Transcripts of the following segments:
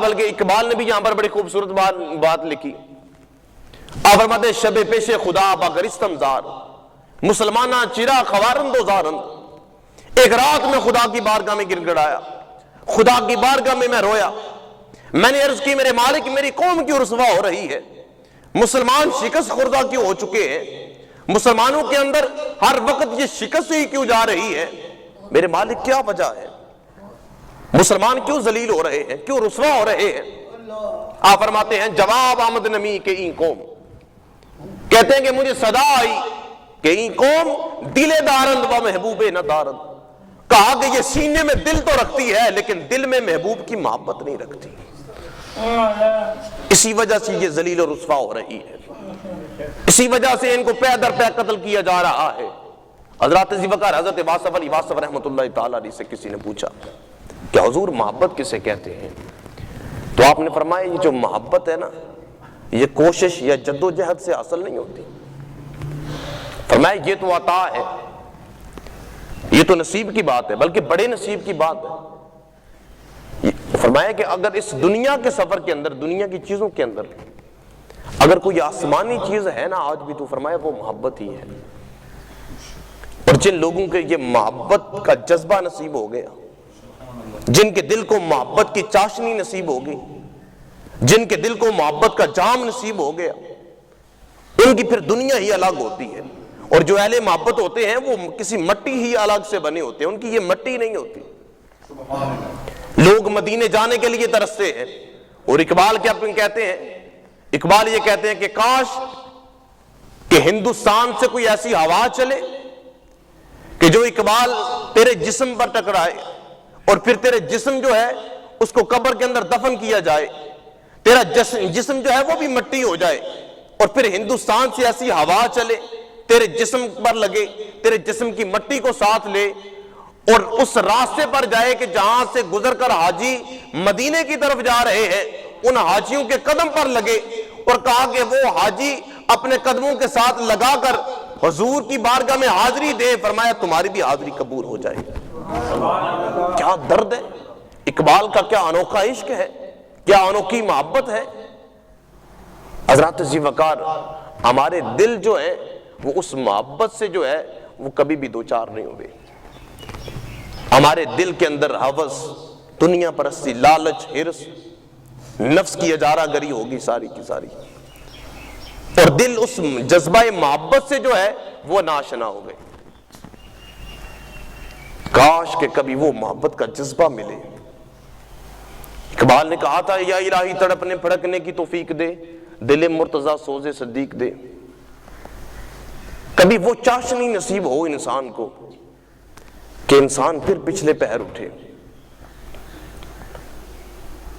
بلکہ اقبال نے بھی یہاں پر بڑی خوبصورت بات لکھی. آپ فرماتے ہیں شب پیش خدا باگرستم زار مسلمانہ چرا خوارند و زارند. ایک رات میں خدا کی بارگاہ میں گر گڑایا, خدا کی بارگاہ میں رویا. میں نے عرض کی میرے مالک میری قوم کیوں رسوا ہو رہی ہے, مسلمان شکست خوردہ کیوں ہو چکے ہیں, مسلمانوں کے اندر ہر وقت یہ شکست ہی کیوں جا رہی ہے, میرے مالک کیا وجہ ہے, مسلمان کیوں ذلیل ہو رہے ہیں, کیوں رسوا ہو رہے ہیں. آپ فرماتے ہیں جواب آمد نمی کے این قوم, کہتے ہیں کہ مجھے صدا آئی کہ این قوم دل دارند و محبوب نہ دارند. کہا کہ یہ سینے میں دل تو رکھتی ہے لیکن دل میں محبوب کی محبت نہیں رکھتی, اسی وجہ سے یہ ذلیل و رسوا ہو رہی ہے, اسی وجہ سے ان کو پے در پے قتل کیا جا رہا ہے. حضرات ذیوقار حضرت واصف علی واصف رحمۃ اللہ تعالی علیہ سے کسی نے پوچھا کہ حضور محبت کسے کہتے ہیں, تو آپ نے فرمایا یہ جو محبت ہے نا یہ کوشش یا جد و جہد سے حاصل نہیں ہوتی. فرمایا یہ تو عطا ہے, یہ تو نصیب کی بات ہے, بلکہ بڑے نصیب کی بات ہے. فرمایا کہ اگر اس دنیا کے سفر کے اندر, دنیا کی چیزوں کے اندر اگر کوئی آسمانی چیز ہے نا آج بھی, تو فرمایا وہ محبت ہی ہے. اور جن لوگوں کے یہ محبت کا جذبہ نصیب ہو گیا, جن کے دل کو محبت کی چاشنی نصیب ہو گئی, جن کے دل کو محبت کا جام نصیب ہو گیا, ان کی پھر دنیا ہی الگ ہوتی ہے. اور جو اہل محبت ہوتے ہیں وہ کسی مٹی ہی الگ سے بنے ہوتے ہیں, ان کی یہ مٹی نہیں ہوتی. لوگ مدینے جانے کے لیے ترستے ہیں, اور اقبال کیا کہتے ہیں, اقبال یہ کہتے ہیں کہ کاش کہ ہندوستان سے کوئی ایسی ہوا چلے کہ جو اقبال تیرے جسم پر ٹکرائے اور پھر تیرے جسم جو ہے اس کو قبر کے اندر دفن کیا جائے, تیرا جسم جو ہے وہ بھی مٹی ہو جائے, اور پھر ہندوستان سے ایسی ہوا چلے تیرے جسم پر لگے, تیرے جسم کی مٹی کو ساتھ لے اور اس راستے پر جائے کہ جہاں سے گزر کر حاجی مدینے کی طرف جا رہے ہیں, ان حاجیوں کے قدم پر لگے اور کہا کہ وہ حاجی اپنے قدموں کے ساتھ لگا کر حضور کی بارگاہ میں حاضری دے. فرمایا تمہاری بھی حاضری قبول ہو جائے. کیا درد ہے, اقبال کا کیا انوکھا عشق ہے, کیا انوکھی محبت ہے. حضرات ذیوقار ہمارے دل جو ہے وہ اس محبت سے جو ہے وہ کبھی بھی دوچار نہیں ہوئے. ہمارے دل کے اندر ہوس, دنیا پرستی, لالچ, ہرس, نفس کی اجارہ گری ہوگی ساری کی ساری, اور دل اس جذبہ محبت سے جو ہے وہ ناشنا ہو گئے. کاش کہ کبھی وہ محبت کا جذبہ ملے. اقبال نے کہا تھا یا الہی تڑپنے پھڑکنے کی توفیق دے, دل مرتضی سوز صدیق دے. کبھی وہ چاشنی نصیب ہو انسان کو کہ انسان پھر پچھلے پہر اٹھے.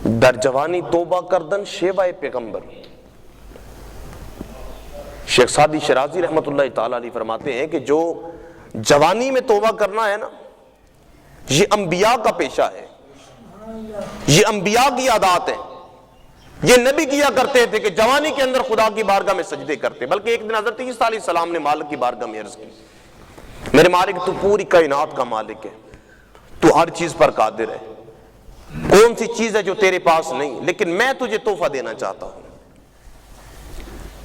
در جوانی توبہ کردن شیوہ پیغمبر. شیخ سعدی شرازی رحمت اللہ تعالی علیہ فرماتے ہیں کہ جو جوانی میں توبہ کرنا ہے نا یہ انبیاء کا پیشہ ہے, یہ انبیاء کی عادات ہے. یہ نبی کیا کرتے تھے کہ جوانی کے اندر خدا کی بارگاہ میں سجدے کرتے. بلکہ ایک دن حضرت عیسیٰ علیہ السلام نے مالک کی بارگاہ میں عرض کی, میرے مالک تو پوری کائنات کا مالک ہے, تو ہر چیز پر قادر ہے, کون سی چیز ہے جو تیرے پاس نہیں, لیکن میں تجھے تحفہ دینا چاہتا ہوں.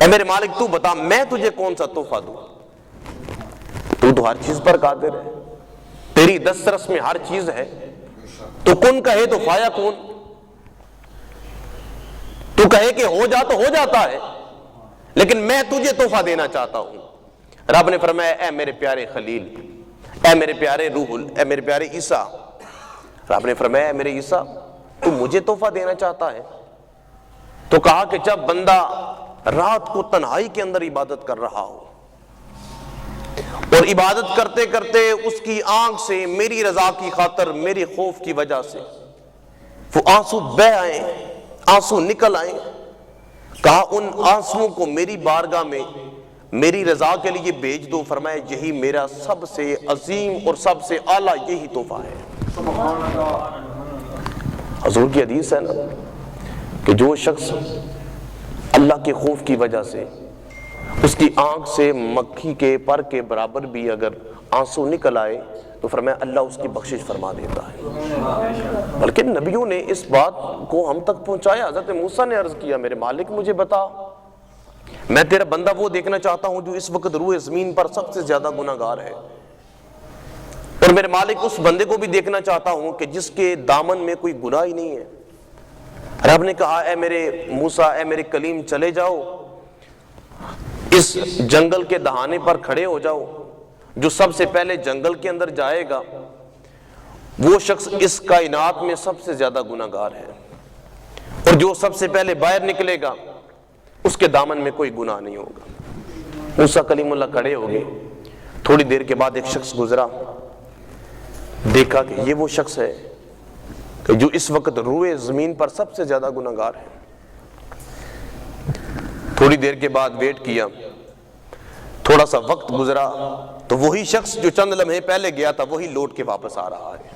اے میرے مالک تو بتا میں تجھے کون سا تحفہ دوں, تو ہر چیز پر قادر ہے, تیری دسترس میں ہر چیز ہے, تو کن کہے تو فایا کون, تو کہے کہ ہو جا تو ہو جاتا ہے, لیکن میں تجھے تحفہ دینا چاہتا ہوں. رب نے فرمایا اے میرے پیارے خلیل, اے میرے پیارے روح, اے میرے پیارے عیسیٰ. رب نے فرمایا اے میرے عیسیٰ تو مجھے تحفہ دینا چاہتا ہے. تو کہا کہ جب بندہ رات کو تنہائی کے اندر عبادت کر رہا ہو اور عبادت کرتے کرتے اس کی آنکھ سے میری رضا کی خاطر, میری خوف کی وجہ سے وہ آنسو بہہ آئیں, آنسو نکل آئیں, کہا ان آنسوؤں کو میری بارگاہ میں میری رضا کے لیے بھیج دو. فرمایا یہی میرا سب سے عظیم اور سب سے اعلیٰ یہی تحفہ ہے. حضور کی حدیث ہے نا کہ جو شخص اللہ کے خوف کی وجہ سے اس کی آنکھ سے مکھی کے پر کے برابر بھی اگر آنسو نکل آئے تو فرمایا اللہ اس کی بخشش فرما دیتا ہے۔ بلکہ نبیوں نے اس بات کو ہم تک پہنچایا۔ حضرت موسیٰ نے عرض کیا میرے مالک مجھے بتا، میں تیرا بندہ وہ دیکھنا چاہتا ہوں جو اس وقت روئے زمین پر سب سے زیادہ گناہگار ہے، اور میرے مالک اس بندے کو بھی دیکھنا چاہتا ہوں کہ جس کے دامن میں کوئی گناہ ہی نہیں ہے۔ رب نے کہا اے میرے موسیٰ، اے میرے کلیم، چلے جاؤ اس جنگل کے دہانے پر کھڑے ہو جاؤ، جو سب سے پہلے جنگل کے اندر جائے گا وہ شخص اس کائنات میں سب سے زیادہ گناہگار ہے، اور جو سب سے پہلے باہر نکلے گا اس کے دامن میں کوئی گناہ نہیں ہوگا۔ موسیٰ کلیم اللہ کھڑے ہو گئے۔ تھوڑی دیر کے بعد ایک شخص گزرا، دیکھا کہ یہ وہ شخص ہے کہ جو اس وقت روئے زمین پر سب سے زیادہ گناہگار ہے۔ تھوڑی دیر کے بعد ویٹ کیا، تھوڑا سا وقت گزرا تو وہی شخص جو چند لمحے پہلے گیا تھا وہی لوٹ کے واپس آ رہا ہے۔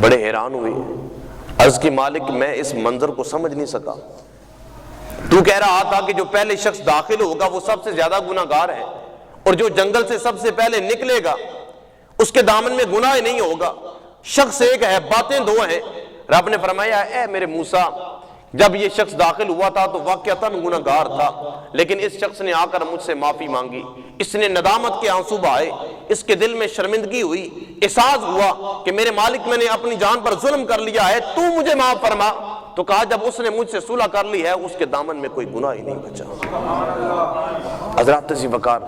بڑے حیران ہوئے، عرض کی مالک میں اس منظر کو سمجھ نہیں سکا، تو کہہ رہا تھا کہ جو پہلے شخص داخل ہوگا وہ سب سے زیادہ گناہگار ہے، اور جو جنگل سے سب سے پہلے نکلے گا اس کے دامن میں گناہ ہی نہیں ہوگا، شخص ایک ہے باتیں دو ہیں۔ رب نے فرمایا اے میرے موسیٰ، جب یہ شخص داخل ہوا تھا تو واقعتاً گناہگار تھا، لیکن اس شخص نے آ کر مجھ سے معافی مانگی، اس نے ندامت کے آنسو بہائے، اس کے دل میں شرمندگی ہوئی، احساس ہوا کہ میرے مالک میں نے اپنی جان پر ظلم کر لیا ہے، تو مجھے معاف فرما۔ تو کہا جب اس نے مجھ سے صلح کر لی ہے اس کے دامن میں کوئی گناہ ہی نہیں بچا۔ حضرات عزیز وقار،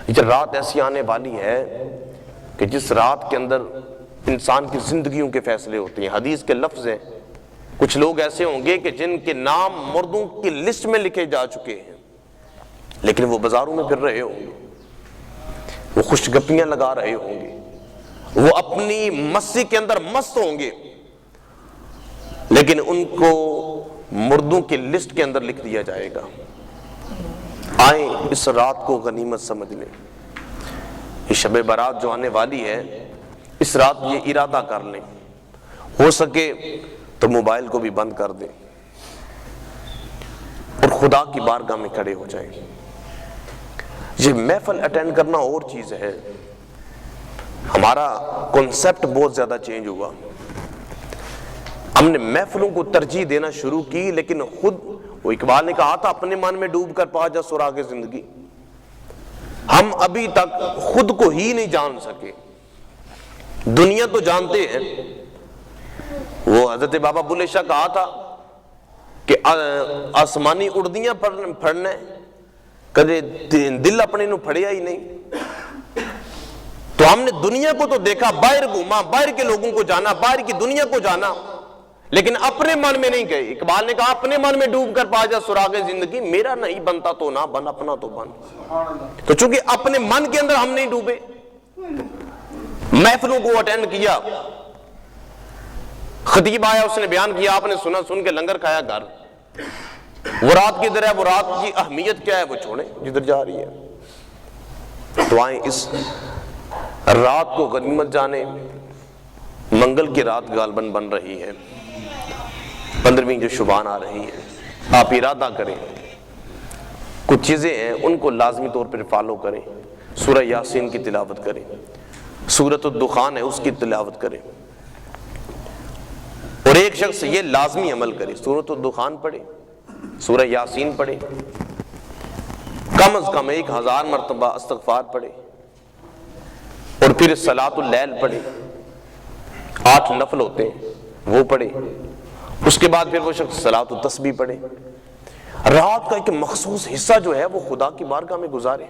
یہ رات ایسی آنے والی ہے کہ جس رات کے اندر انسان کی زندگیوں کے فیصلے ہوتے ہیں۔ حدیث کے لفظ ہیں، کچھ لوگ ایسے ہوں گے کہ جن کے نام مردوں کی لسٹ میں لکھے جا چکے ہیں، لیکن وہ بازاروں میں پھر رہے ہوں گے، وہ خوش گپیاں لگا رہے ہوں گے، وہ اپنی مستی کے اندر مست ہوں گے، لیکن ان کو مردوں کی لسٹ کے اندر لکھ دیا جائے گا۔ آئیں اس رات کو غنیمت سمجھ لیں، یہ شب برات جو آنے والی ہے اس رات یہ ارادہ کر لیں، ہو سکے تو موبائل کو بھی بند کر دیں اور خدا کی بارگاہ میں کھڑے ہو جائیں۔ یہ محفل اٹینڈ کرنا اور چیز ہے، ہمارا کنسپٹ بہت زیادہ چینج ہوا، ہم نے محفلوں کو ترجیح دینا شروع کی، لیکن خود وہ اقبال نے کہا تھا اپنے من میں ڈوب کر پا جا سراغ زندگی۔ ہم ابھی تک خود کو ہی نہیں جان سکے، دنیا تو جانتے ہیں۔ وہ حضرت بابا بلے شاہ کہا تھا کہ آسمانی اڑدیاں پھڑنا ہے، کدے دل اپنے نو پھڑیا ہی نہیں۔ تو ہم نے دنیا کو تو دیکھا، باہر گھوما، باہر کے لوگوں کو جانا، باہر کی دنیا کو جانا، لیکن اپنے من میں نہیں گئے۔ اقبال نے کہا اپنے من میں ڈوب کر پا جا سراغ زندگی، میرا نہیں بنتا تو نہ بن، اپنا تو بن۔ تو چونکہ اپنے من کے اندر ہم نہیں ڈوبے، محفلوں کو اٹینڈ کیا، خطیب آیا اس نے بیان کیا، آپ نے سنا، سن کے لنگر کھایا گھر، وہ رات کدھر ہے، وہ رات کی اہمیت کیا ہے وہ چھوڑیں جدھر جا رہی ہے۔ تو آئیں اس رات کو غنیمت جانے۔ منگل کی رات غالباً بن رہی ہے، 15ویں جو شبان آ رہی ہے، آپ ارادہ کریں، کچھ چیزیں ہیں ان کو لازمی طور پر فالو کریں۔ سورہ یاسین کی تلاوت کریں، سورۃ الدخان ہے اس کی تلاوت کریں، اور ایک شخص یہ لازمی عمل کرے، سورۃ الدخان پڑھے، سورہ یاسین پڑھے، کم از کم 1000 مرتبہ استغفار پڑھے، اور پھر صلاۃ اللیل پڑھے، 8 نفل ہوتے ہیں وہ پڑھے، اس کے بعد پھر وہ شخص صلاۃ التسبیح پڑھے۔ رات کا ایک مخصوص حصہ جو ہے وہ خدا کی بارگاہ میں گزارے،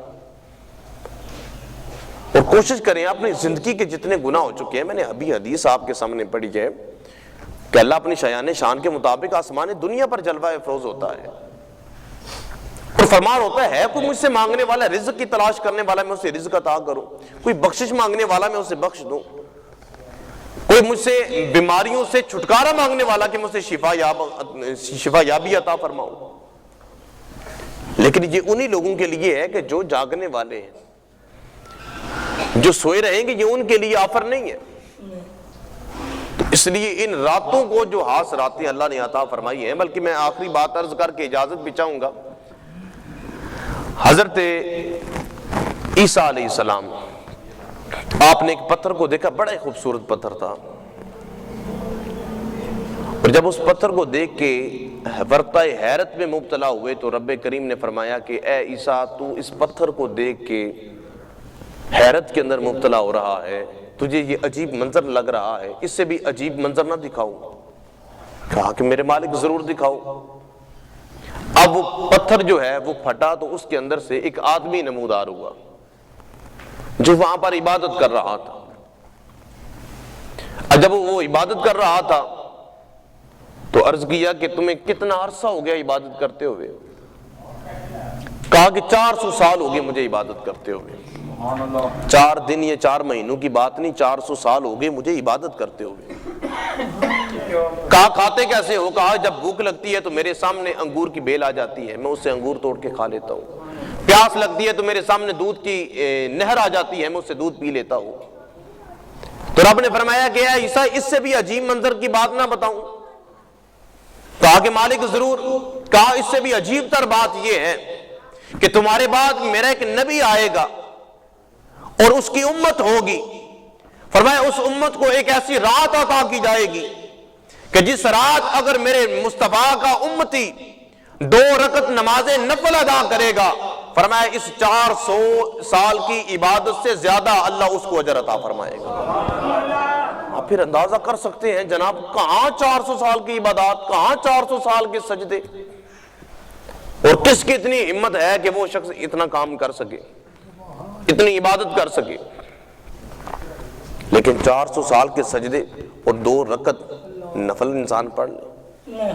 اور کوشش کریں اپنی زندگی کے جتنے گناہ ہو چکے ہیں، میں نے ابھی حدیث آپ کے سامنے پڑھی ہے کہ اللہ اپنی شایان شان کے مطابق آسمان دنیا پر جلوہ افروز ہوتا ہے، اور فرمان ہوتا ہے کوئی مجھ سے مانگنے والا، رزق کی تلاش کرنے والا، میں اسے رزق عطا کروں، کوئی بخشش مانگنے والا میں اسے بخش دوں، کوئی مجھ سے بیماریوں سے چھٹکارا مانگنے والا کہ میں اسے شفا یابی عطا فرماؤں۔ لیکن یہ انہی لوگوں کے لیے ہے کہ جو جاگنے والے ہیں، جو سوئے رہیں گے، یہ ان کے لیے آفر نہیں ہے۔ تو اس لیے ان راتوں کو جو خاص راتیں اللہ نے عطا فرمائی ہیں، بلکہ میں آخری بات عرض کر کے اجازت بھی چاہوں گا، حضرت عیسیٰ علیہ السلام آپ نے ایک پتھر کو دیکھا، بڑا ہی خوبصورت پتھر تھا، اور جب اس پتھر کو دیکھ کے ورطہ حیرت میں مبتلا ہوئے تو رب کریم نے فرمایا کہ اے عیسیٰ، تو اس پتھر کو دیکھ کے حیرت کے اندر مبتلا ہو رہا ہے، تجھے یہ عجیب منظر لگ رہا ہے، اس سے بھی عجیب منظر نہ دکھاؤں؟ کہا کہ میرے مالک ضرور دکھاؤ۔ اب وہ پتھر جو ہے وہ پھٹا تو اس کے اندر سے ایک آدمی نمودار ہوا جو وہاں پر عبادت کر رہا تھا۔ جب وہ عبادت کر رہا تھا تو عرض کیا کہ تمہیں کتنا عرصہ ہو گیا عبادت کرتے ہوئے؟ کہا کہ 400 سال ہو گئے مجھے عبادت کرتے ہوئے۔ 4 دن یا 4 مہینوں کی بات نہیں، 400 سال ہو گئے مجھے عبادت کرتے ہوئے۔ کہا کھاتے کیسے ہو؟ کہا جب بھوک لگتی ہے تو میرے سامنے انگور کی بیل آ جاتی ہے، میں اس سے انگور توڑ کے کھا لیتا ہوں۔ پیاس لگتی ہے تو میرے سامنے دودھ کی نہر آ جاتی ہے، میں اس سے دودھ پی لیتا ہوں۔ تو رب نے فرمایا کہ اے عیسیٰ، اس سے بھی عجیب منظر کی بات نہ بتاؤں؟ کہا کہ مالک ضرور۔ کہا اس سے بھی عجیب تر بات یہ ہے کہ تمہارے بعد میرا ایک نبی آئے گا اور اس کی امت ہوگی۔ فرمایا اس امت کو ایک ایسی رات عطا کی جائے گی کہ جس رات اگر میرے مصطفیٰ کا امتی 2 رکعت نماز نفل ادا کرے گا، فرمایا اس 400 سال کی عبادت سے زیادہ اللہ اس کو اجر عطا فرمائے گا۔ آپ پھر اندازہ کر سکتے ہیں جناب، کہاں 400 سال کی عبادات، کہاں 400 سال کے سجدے، اور کس کی اتنی ہمت ہے کہ وہ شخص اتنا کام کر سکے، اتنی عبادت کر سکے۔ لیکن 400 سال کے سجدے اور 2 رکعت نفل انسان پڑھ لے،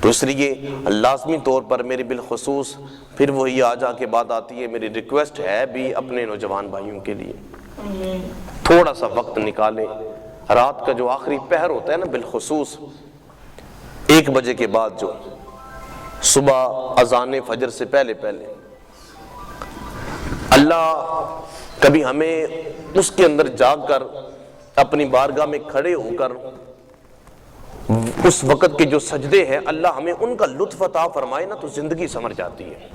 تو اس لیے لازمی طور پر میری بالخصوص پھر وہی آ جا کے بات آتی ہے، میری ریکویسٹ ہے بھی اپنے نوجوان بھائیوں کے لیے تھوڑا سا وقت نکالیں۔ رات کا جو آخری پہر ہوتا ہے نا، بالخصوص 1 بجے کے بعد، جو صبح اذان فجر سے پہلے اللہ کبھی ہمیں اس کے اندر جاگ کر اپنی بارگاہ میں کھڑے ہو کر اس وقت کے جو سجدے ہیں اللہ ہمیں ان کا لطف عطا فرمائے نا، تو زندگی سمر جاتی ہے۔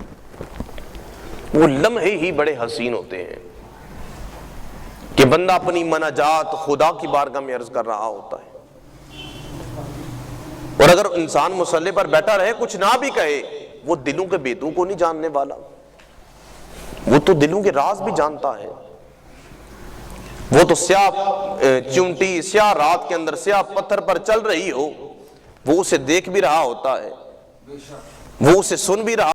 وہ لمحے ہی بڑے حسین ہوتے ہیں کہ بندہ اپنی مناجات خدا کی بارگاہ میں عرض کر رہا ہوتا ہے، اور اگر انسان مصلی پر بیٹھا رہے کچھ نہ بھی کہے، وہ دلوں کے بیتوں کو نہیں جاننے والا، وہ تو دلوں کے راز بھی جانتا ہے۔ وہ تو سیاہ چونٹی سیاہ رات کے اندر سیاہ پتھر پر چل رہی ہو، وہ اسے دیکھ بھی رہا ہوتا ہے، وہ اسے سن بھی رہا